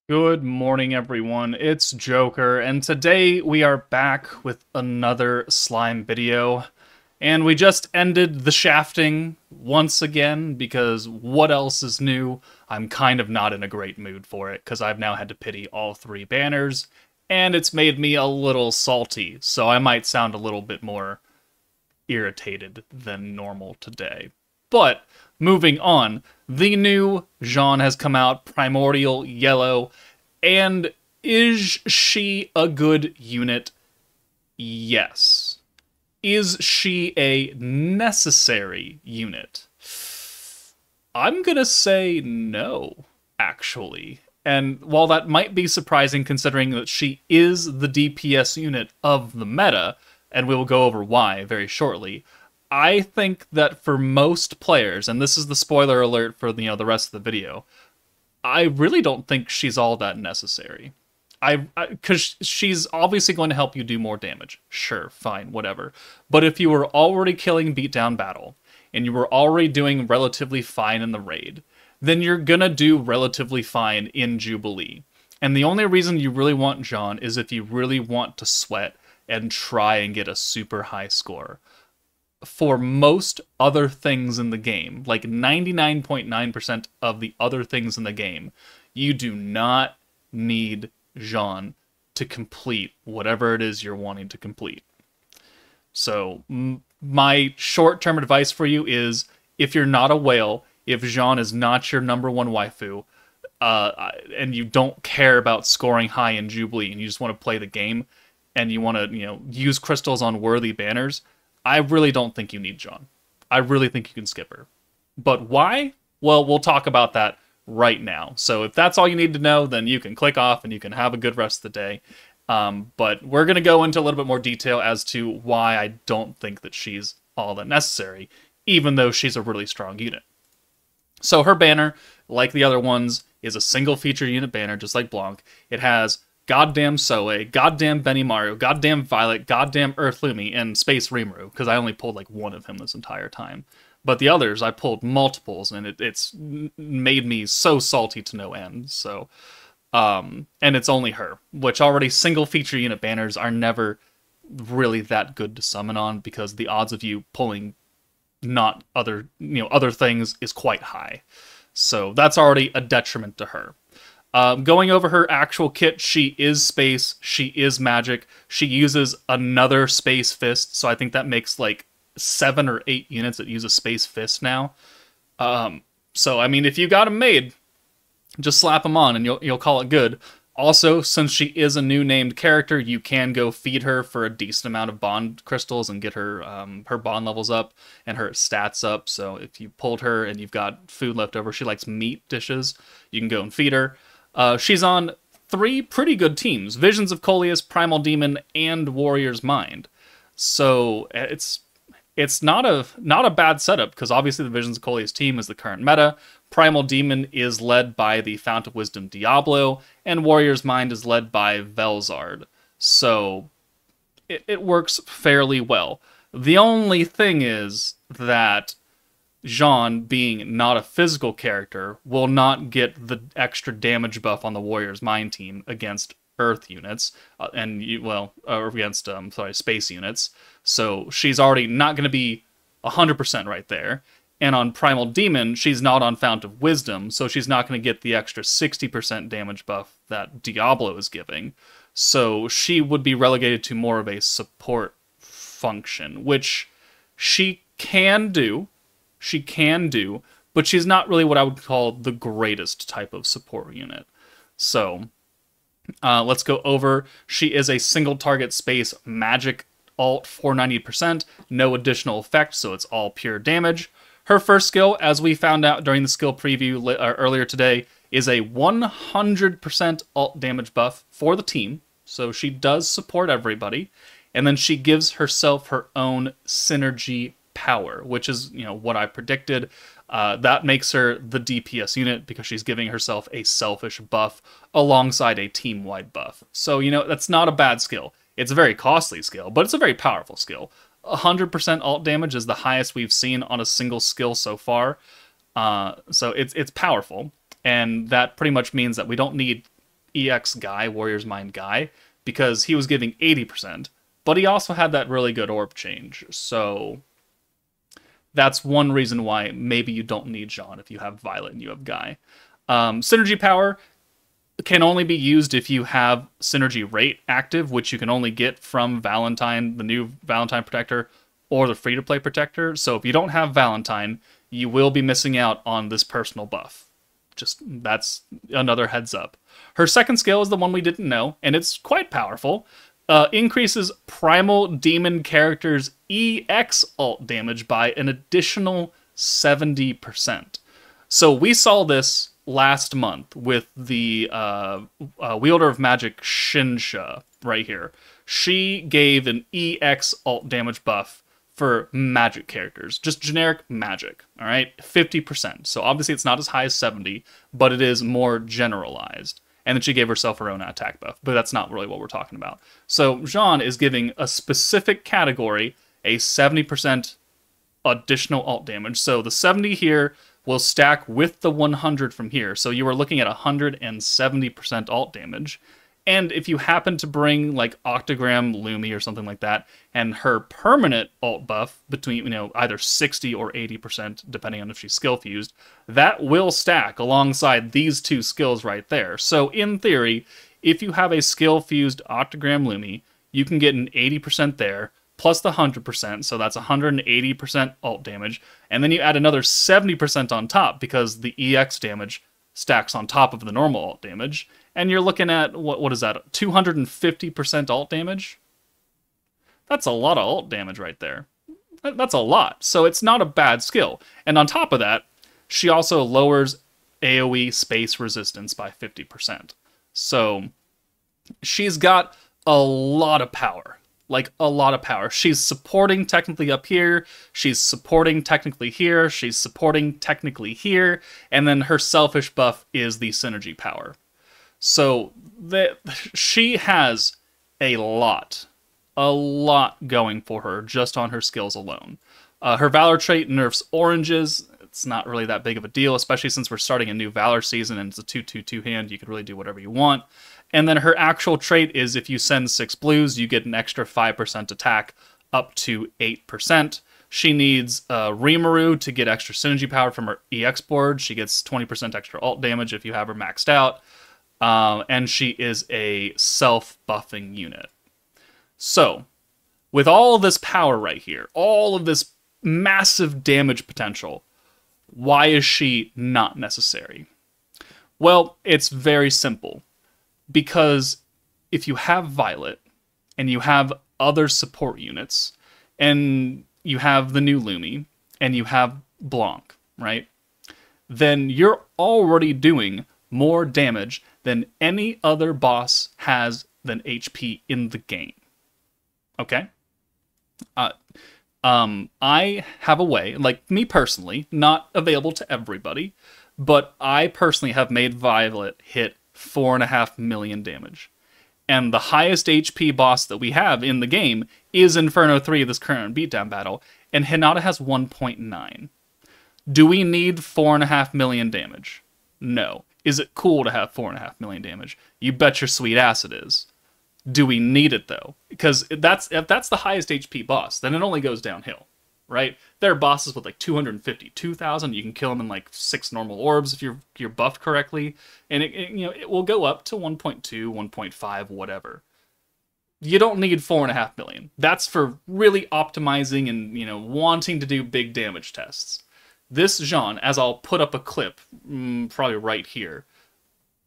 Good morning, everyone. It's Joker, and today we are back with another slime video. And we just ended the shafting once again, because what else is new? I'm kind of not in a great mood for it, because I've now had to pity all three banners, and it's made me a little salty, so I might sound a little bit more irritated than normal today. But moving on, the new Jaune has come out, Primordial Yellow, and is she a good unit? Yes. Is she a necessary unit? I'm gonna say no, actually. And while that might be surprising considering that she is the DPS unit of the meta, and we will go over why very shortly, I think that for most players, and this is the spoiler alert for the rest of the video, I really don't think she's all that necessary. Because she's obviously going to help you do more damage. Sure, fine, whatever. But if you were already killing beatdown battle, and you were already doing relatively fine in the raid, then you're gonna do relatively fine in Jubilee. And the only reason you really want Jaune is if you really want to sweat and try and get a super high score. For most other things in the game, like 99.9% of the other things in the game, you do not need Jaune to complete whatever it is you're wanting to complete. So my short-term advice for you is, if you're not a whale, if Jaune is not your number one waifu, and you don't care about scoring high in Jubilee, and you just want to play the game, and you want to, use crystals on worthy banners, I really don't think you need Jaune. I really think you can skip her. But why? Well, we'll talk about that right now. So if that's all you need to know, then you can click off and you can have a good rest of the day. But we're going to go into a little bit more detail as to why I don't think that she's all that necessary, even though she's a really strong unit. So her banner, like the other ones, is a single feature unit banner, just like Blanc. It has goddamn Soe, goddamn Benimaru, goddamn Violet, goddamn Earthlumi, and Space Rimuru, because I only pulled like one of him this entire time. But the others, I pulled multiples, and it's made me so salty to no end. So, and it's only her, which already single feature unit banners are never really that good to summon on, because the odds of you pulling not other things is quite high. So that's already a detriment to her. Going over her actual kit, she is space, she is magic, she uses another space fist, so I think that makes like 7 or 8 units that use a space fist now. So I mean, if you got them made, just slap them on and you'll call it good. Also, since she is a new named character, you can go feed her for a decent amount of bond crystals and get her her bond levels up and her stats up. So if you pulled her and you've got food left over, she likes meat dishes, you can go and feed her. She's on 3 pretty good teams: Visions of Coleus, Primal Demon, and Warrior's Mind. So it's not a bad setup, because obviously the Visions of Coleus team is the current meta. Primal Demon is led by the Fount of Wisdom Diablo, and Warrior's Mind is led by Velzard. So it works fairly well. The only thing is that Jaune, being not a physical character, will not get the extra damage buff on the Warrior's Mind team against Earth units, against space units. So she's already not going to be 100% right there. And on Primal Demon, she's not on Fount of Wisdom, so she's not going to get the extra 60% damage buff that Diablo is giving. So she would be relegated to more of a support function, which she can do. She can do, but she's not really what I would call the greatest type of support unit. So let's go over. She is a single target space magic alt 490%, no additional effect, so it's all pure damage. Her first skill, as we found out during the skill preview earlier today, is a 100% alt damage buff for the team, so she does support everybody. And then she gives herself her own synergy power, which is what I predicted. That makes her the DPS unit, because she's giving herself a selfish buff alongside a team-wide buff. So that's not a bad skill. It's a very costly skill, but it's a very powerful skill. 100% alt damage is the highest we've seen on a single skill so far. So it's powerful, and that pretty much means that we don't need EX Guy, Warrior's Mind Guy, because he was giving 80%, but he also had that really good orb change. So that's one reason why maybe you don't need Jaune if you have Violet and you have Guy. Synergy power can only be used if you have Synergy Rate active, which you can only get from Valentine, the new Valentine Protector, or the free-to-play Protector. So if you don't have Valentine, you will be missing out on this personal buff. Just, that's another heads up. Her second skill is the one we didn't know, and it's quite powerful. Increases Primal Demon characters' EX ult damage by an additional 70%. So we saw this last month with the Wielder of Magic Shinsha right here. She gave an EX ult damage buff for magic characters, just generic magic, all right? 50%. So obviously it's not as high as 70, but it is more generalized. And then she gave herself her own attack buff, but that's not really what we're talking about. So Jaune is giving a specific category a 70% additional ult damage. So the 70 here will stack with the 100 from here. So you are looking at 170% ult damage. And if you happen to bring like Octagram Lumi or something like that, and her permanent ult buff between, either 60 or 80%, depending on if she's skill fused, that will stack alongside these two skills right there. So in theory, if you have a skill fused Octagram Lumi, you can get an 80% there, plus the 100%, so that's 180% ult damage, and then you add another 70% on top because the EX damage stacks on top of the normal ult damage, and you're looking at, what is that, 250% ult damage? That's a lot of ult damage right there. That's a lot, so it's not a bad skill. And on top of that, she also lowers AoE space resistance by 50%. So she's got a lot of power. Like, a lot of power. She's supporting technically up here, she's supporting technically here, she's supporting technically here, and then her selfish buff is the synergy power. So she has a lot going for her just on her skills alone. Her Valor trait nerfs oranges. It's not really that big of a deal, especially since we're starting a new Valor season and it's a 2/2 hand. You can really do whatever you want. And then her actual trait is if you send 6 blues, you get an extra 5% attack up to 8%. She needs Rimuru to get extra synergy power from her EX board. She gets 20% extra ult damage if you have her maxed out. And she is a self-buffing unit. So, with all this power right here, all of this massive damage potential, why is she not necessary? Well, it's very simple. Because if you have Violet, and you have other support units, and you have the new Lumi, and you have Blanc, right? Then you're already doing more damage than any other boss has than HP in the game. Okay? I have a way, like me personally, not available to everybody, but I personally have made Violet hit 4.5 million damage. And the highest HP boss that we have in the game is Inferno 3, this current beatdown battle, and Hinata has 1.9. Do we need 4.5 million damage? No. Is it cool to have 4.5 million damage? You bet your sweet ass it is. Do we need it, though? Because if that's the highest HP boss, then it only goes downhill, right? There are bosses with like 252,000. You can kill them in like 6 normal orbs if you're buffed correctly, and it will go up to 1.2, 1.5, whatever. You don't need 4.5 million. That's for really optimizing and wanting to do big damage tests. This Jaune, as I'll put up a clip, probably right here,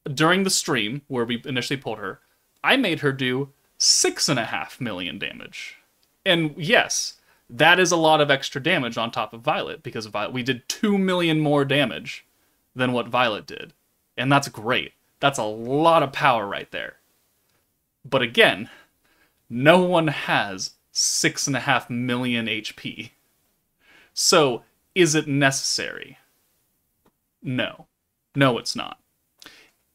during the stream where we initially pulled her, I made her do 6.5 million damage. And yes, that is a lot of extra damage on top of Violet, because we did 2 million more damage than what Violet did. And that's great. That's a lot of power right there. But again, no one has 6.5 million HP. So, is it necessary? No. No, it's not.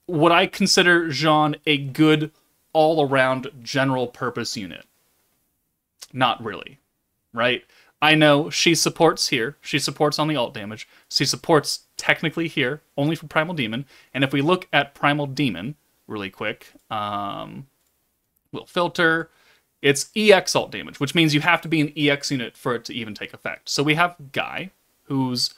Would I consider Jaune a good all-around general purpose unit? Not really, right? I know she supports here. She supports on the ult damage. She supports technically here, only for Primal Demon. And if we look at Primal Demon, really quick. We'll filter. It's EX alt damage, which means you have to be an EX unit for it to even take effect. So we have Guy, who's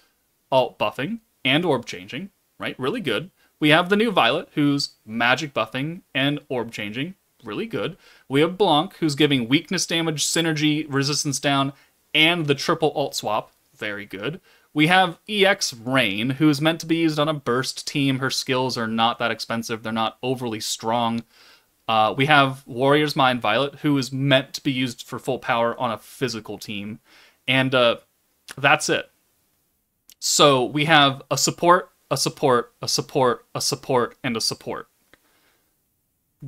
alt buffing and orb changing, right? Really good. We have the new Violet, who's magic buffing and orb changing. Really good. We have Blanc, who's giving weakness damage, synergy, resistance down, and the triple alt swap. Very good. We have EX Rain, who's meant to be used on a burst team. Her skills are not that expensive. They're not overly strong. We have Warrior's Mind Violet, who is meant to be used for full power on a physical team. And that's it. So we have a support, a support, a support, a support, and a support.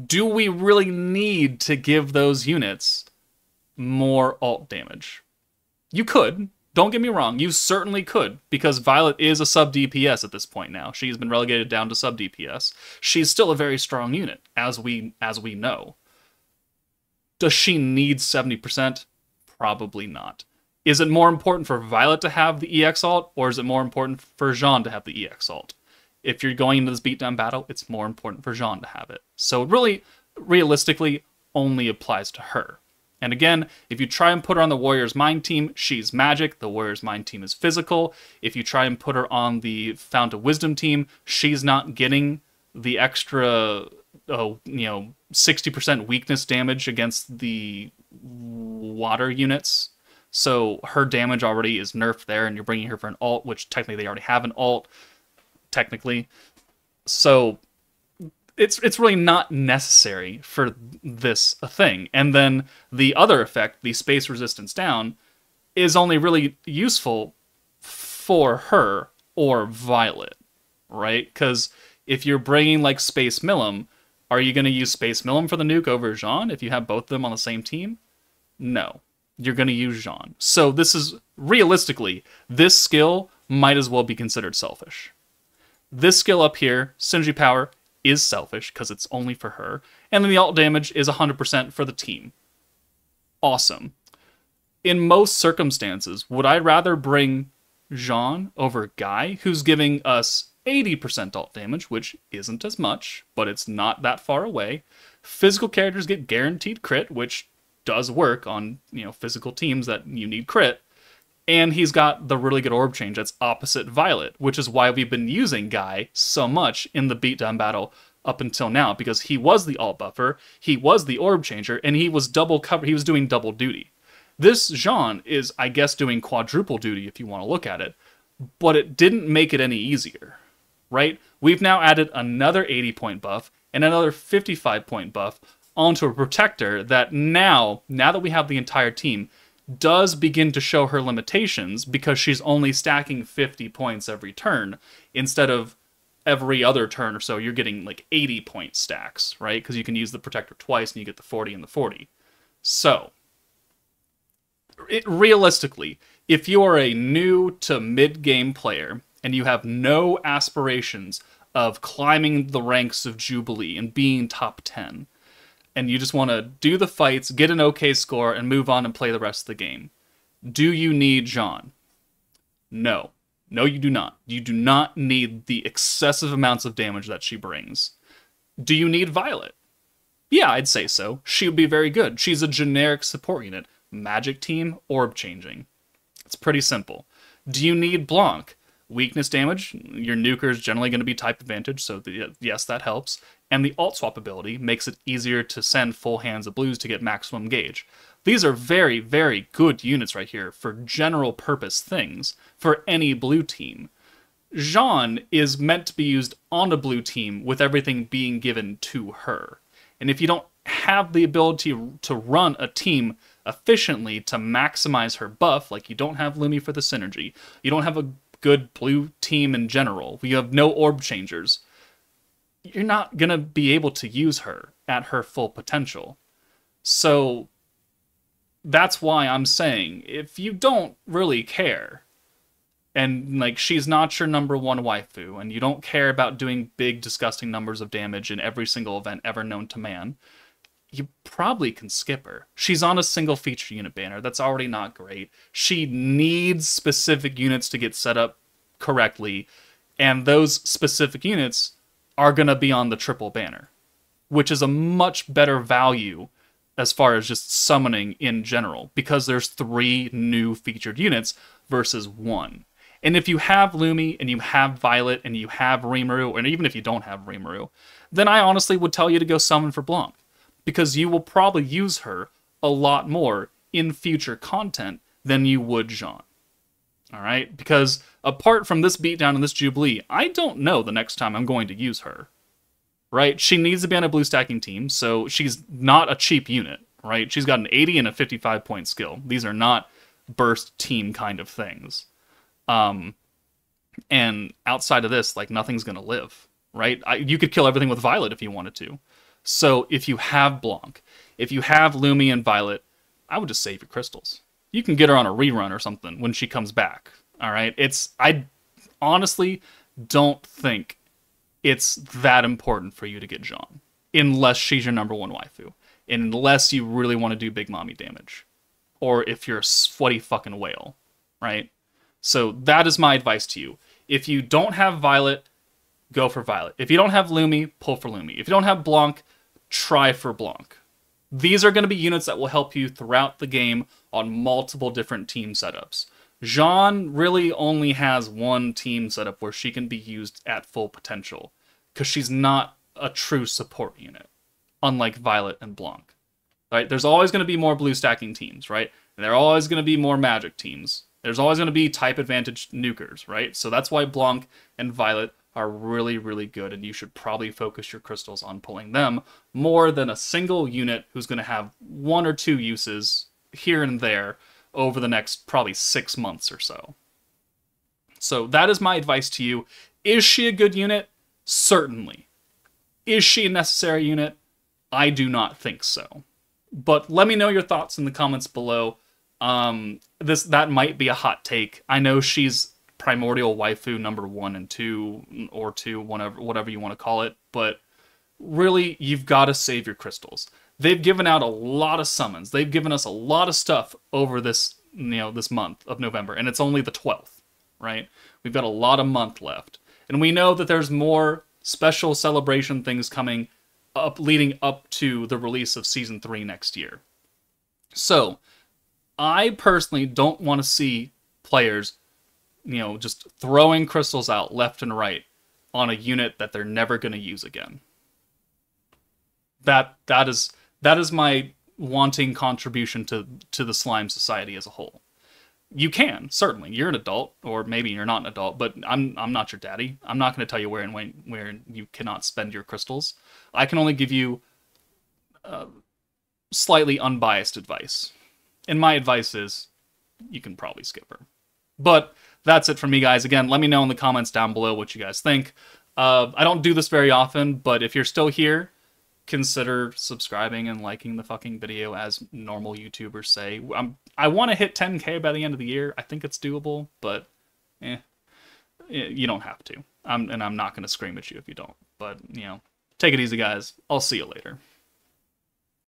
Do we really need to give those units more alt damage? You could. Don't get me wrong. You certainly could, because Violet is a sub DPS at this point now. She's been relegated down to sub DPS. She's still a very strong unit, as we know. Does she need 70%? Probably not. Is it more important for Violet to have the EX alt, or is it more important for Jaune to have the EX alt? If you're going into this beatdown battle, it's more important for Jaune to have it. So it really, realistically, only applies to her. And again, if you try and put her on the Warrior's Mind team, she's magic. The Warrior's Mind team is physical. If you try and put her on the Fount of Wisdom team, she's not getting the extra, 60% weakness damage against the water units. So her damage already is nerfed there, and you're bringing her for an alt, which technically they already have an alt. Technically. So it's really not necessary for this thing. And then the other effect, the space resistance down, is only really useful for her or Violet, right? Because if you're bringing like Space Millum, are you going to use Space Millum for the nuke over Jaune if you have both of them on the same team? No. You're going to use Jaune. So this is, realistically, this skill might as well be considered selfish. This skill up here, Synergy Power, is selfish because it's only for her. And then the alt damage is 100% for the team. Awesome. In most circumstances, would I rather bring Jaune over Guy, who's giving us 80% alt damage, which isn't as much, but it's not that far away. Physical characters get guaranteed crit, which does work on, physical teams that you need crit. And he's got the really good orb change that's opposite Violet, which is why we've been using Guy so much in the beatdown battle up until now, because he was the alt buffer, he was the orb changer, and he was double cover. He was doing double duty. This Jaune is, I guess, doing quadruple duty if you want to look at it, but it didn't make it any easier, right? We've now added another 80-point buff and another 55-point buff onto a protector that now that we have the entire team, does begin to show her limitations because she's only stacking 50 points every turn instead of every other turn or so you're getting like 80-point stacks, right? Because you can use the protector twice and you get the 40 and the 40. So, realistically, if you are a new to mid-game player and you have no aspirations of climbing the ranks of Jubilee and being top 10, and you just want to do the fights, get an okay score, and move on and play the rest of the game, do you need Jaune? No. No, you do not. You do not need the excessive amounts of damage that she brings. Do you need Violet? Yeah, I'd say so. She would be very good. She's a generic support unit. Magic team, orb changing. It's pretty simple. Do you need Blanc? Weakness damage, your nuker is generally going to be type advantage, so yes, that helps. And the alt swap ability makes it easier to send full hands of blues to get maximum gauge. These are very, very good units right here for general purpose things for any blue team. Jaune is meant to be used on a blue team with everything being given to her. And if you don't have the ability to run a team efficiently to maximize her buff, like you don't have Lumi for the synergy, you don't have a good blue team in general, you have no orb changers, you're not going to be able to use her at her full potential. So that's why I'm saying, if you don't really care, and like she's not your number one waifu, and you don't care about doing big, disgusting numbers of damage in every single event ever known to man, you probably can skip her. She's on a single feature unit banner. That's already not great. She needs specific units to get set up correctly, and those specific units are going to be on the triple banner. which is a much better value as far as just summoning in general, because there's 3 new featured units versus 1. And if you have Lumi, and you have Violet, and you have Rimuru, and even if you don't have Rimuru, then I honestly would tell you to go summon for Blanc, because you will probably use her a lot more in future content than you would Jaune. Alright? Because apart from this beatdown and this Jubilee, I don't know the next time I'm going to use her. Right? She needs to be on a blue stacking team, so she's not a cheap unit, right? She's got an 80 and a 55 point skill. These are not burst team kind of things. And outside of this, like, nothing's gonna live, right? You could kill everything with Violet if you wanted to. So if you have Blanc, if you have Lumi and Violet, I would just save your crystals. You can get her on a rerun or something when she comes back, alright? I honestly don't think it's that important for you to get Jaune, unless she's your number 1 waifu, unless you really want to do big mommy damage, or if you're a sweaty fucking whale, right? So that is my advice to you. If you don't have Violet, go for Violet. If you don't have Lumi, pull for Lumi. If you don't have Blanc, try for Blanc. These are going to be units that will help you throughout the game on multiple different team setups. Jaune really only has 1 team setup where she can be used at full potential, because she's not a true support unit, unlike Violet and Blanc. Right? There's always going to be more blue stacking teams, right? And there are always going to be more magic teams. There's always going to be type advantage nukers, right? So that's why Blanc and Violet are really, really good, and you should probably focus your crystals on pulling them more than a single unit who's going to have 1 or 2 uses here and there over the next probably 6 months or so. So that is my advice to you. Is she a good unit? Certainly. Is she a necessary unit? I do not think so. But let me know your thoughts in the comments below. That might be a hot take. I know she's primordial waifu number 1 and 2, or 2, whatever you want to call it, but really, you've got to save your crystals. They've given out a lot of summons. They've given us a lot of stuff over this, this month of November, and it's only the 12th, right? We've got a lot of month left. And we know that there's more special celebration things coming up, leading up to the release of Season 3 next year. So, I personally don't want to see players, just throwing crystals out left and right on a unit that they're never going to use again. That is my wanting contribution to the slime society as a whole. You can, certainly. You're an adult, or maybe you're not an adult, but I'm not your daddy. I'm not going to tell you where and when where you cannot spend your crystals. I can only give you slightly unbiased advice. And my advice is, you can probably skip her. But that's it from me, guys. Again, let me know in the comments down below what you guys think. I don't do this very often, but if you're still here, consider subscribing and liking the fucking video, as normal YouTubers say. I want to hit 10K by the end of the year. I think it's doable, but you don't have to. And I'm not going to scream at you if you don't. But, take it easy, guys. I'll see you later.